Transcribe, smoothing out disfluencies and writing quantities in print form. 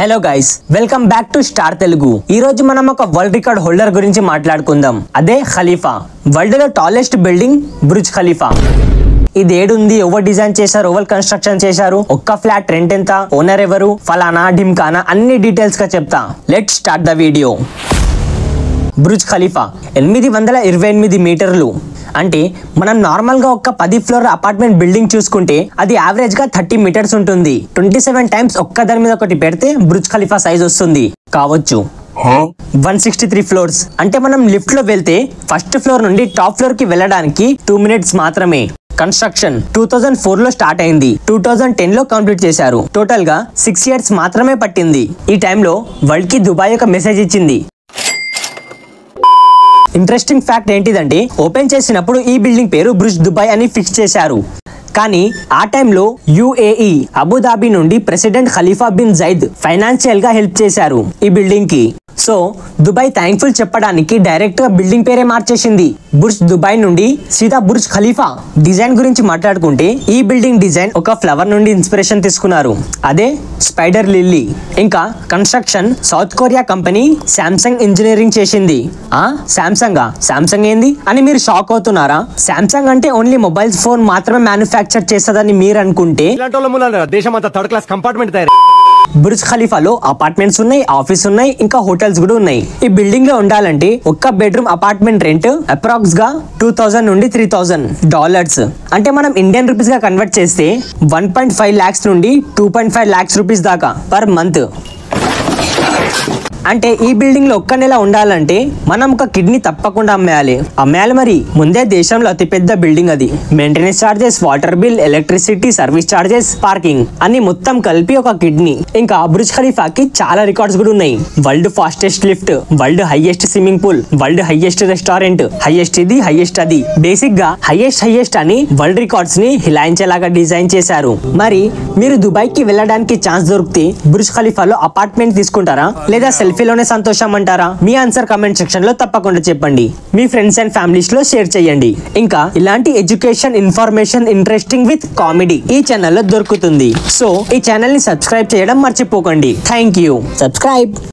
Hello guys, welcome back to star Telugu. ఈ రోజు మనం ఒక వరల్డ్ రికార్డ్ హోల్డర్ గురించి మాట్లాడుకుందాం. అదే ఖలీఫా. వరల్డ్ లో టాలెస్ట్ బిల్డింగ్ బుర్జ్ ఖలీఫా. ఇది ఏడుంది, ఎవరు డిజైన్ చేశారు, ఎవరు కన్స్ట్రక్షన్ చేశారు, ఒక్క ఫ్లాట్ రెంట్ ఎంత, ఓనర్ ఎవరు, ఫలానా ఢిమ్కానా అన్ని డీటెయిల్స్ గా చెప్తా. Let's start the video. Burj Khalifa 828 మీటర్లు. అంటే మనం నార్మల్ గా ఒక 10 ఫ్లోర్ అపార్ట్మెంట్ బిల్డింగ్ చూసుకుంటే అది యావరేజ్ గా 30 మీటర్స్ ఉంటుంది. 27 టైమ్స్ ఒక్క దాని మీద ఒకటి పెడితే బుర్జ్ ఖలీఫా సైజ్ వస్తుంది కావచ్చు. 163 ఫ్లోర్స్. అంటే మనం లిఫ్ట్ లో వెళ్తే ఫస్ట్ ఫ్లోర్ నుండి టాప్ ఫ్లోర్ కి వెళ్ళడానికి 2 మినిట్స్ మాత్రమే. కన్స్ట్రక్షన్ 2004 లో స్టార్ట్ అయింది, 2010 లో కంప్లీట్ చేశారు. టోటల్ గా 6 ఇయర్స్ మాత్రమే పట్టింది. ఈ టైంలో వరల్డ్ కి దుబాయ్ ఒక మెసేజ్ ఇచ్చింది. ఇంట్రెస్టింగ్ ఫ్యాక్ట్ ఏంటిదంటే, ఓపెన్ చేసినప్పుడు ఈ బిల్డింగ్ పేరు బుర్జ్ దుబాయ్ అని ఫిక్స్ చేశారు. కానీ ఆ టైంలో UAE అబుదాబి నుండి president Khalifa bin Zayed financial గా హెల్ప్ చేశారు ఈ బిల్డింగ్ కి. సో దుబాయ్ థ్యాంక్ఫుల్ చెప్పడానికి డైరెక్ట్ గా బిల్డింగ్ పేరే మార్చేసింది. బుర్జ్ దుబాయ్ నుండి సీదా బుర్జ్ ఖలీఫా. డిజైన్ గురించి మాట్లాడుకుంటే ఈ బిల్డింగ్ డిజైన్ ఒక ఫ్లవర్ నుండి ఇన్స్పిరేషన్ తీసుకున్నారు, అదే స్పైడర్ లిల్లీ. ఇంకా construction south Korea company Samsung engineering చేసింది. శాంసంగ్ ఏంది అని మీరు షాక్ అవుతున్నారా? శాంసంగ్ అంటే ఓన్లీ మొబైల్స్ ఫోన్ మాత్రమే మ్యానుఫ్యాక్చర్ చేస్తుందని మీరు అనుకుంటే బుర్జ్ ఖలీఫాలో అపార్ట్మెంట్స్ ఉన్నాయి, ఆఫీస్ ఉన్నాయి, ఇంకా హోటల్స్ కూడా ఉన్నాయి. ఈ బిల్డింగ్ లో ఉండాలంటే ఒక్క బెడ్రూమ్ అపార్ట్మెంట్ రెంట్ అప్రాక్స్ గా $2,000 నుండి $3,000. అంటే మనం ఇండియన్ రూపీస్ గా కన్వర్ట్ చేస్తే 1.5 lakhs నుండి 2.5 lakhs రూపీస్ దాకా పర్ మంత్. అంటే ఈ బిల్డింగ్ లో ఒక్క నెల ఉండాలంటే మనం ఒక కిడ్నీ తప్పకుండా అమ్మేయాలి మరి. ముందే దేశంలో అతిపెద్ద బిల్డింగ్ అది. Maintenance charges, water bill, electricity, service charges, parking అన్ని మొత్తం కలిపి ఒక కిడ్నీ. ఇంకా బుర్జ్ ఖలీఫాకి చాలా రికార్డ్స్ కూడా ఉన్నాయి. World fastest lift, world highest swimming pool, world highest restaurant, highest ఇది, హైయెస్ట్ అది. బేసిక్ గా హైయెస్ట్ అని వరల్డ్ రికార్డ్స్ ని హిలాయించేలాగా డిజైన్ చేశారు. మరి మీరు దుబాయ్ కి వెళ్ళడానికి ఛాన్స్ దొరికితే బుర్జ్ ఖలీఫాలో అపార్ట్మెంట్ తీసుకుంటారా, లేదా సెల్ఫీలోనే సంతోషం అంటారా? మీ ఆన్సర్ కామెంట్ సెక్షన్ లో తప్పకుండా చెప్పండి. మీ ఫ్రెండ్స్ అండ్ ఫ్యామిలీస్ లో షేర్ చేయండి. ఇంకా ఇలాంటి education, information, interesting with comedy ఈ ఛానల్లో దొరుకుతుంది. సో ఈ ఛానల్ ని సబ్స్క్రైబ్ చేయడం మర్చిపోకండి. Thank you. సబ్స్క్రైబ్.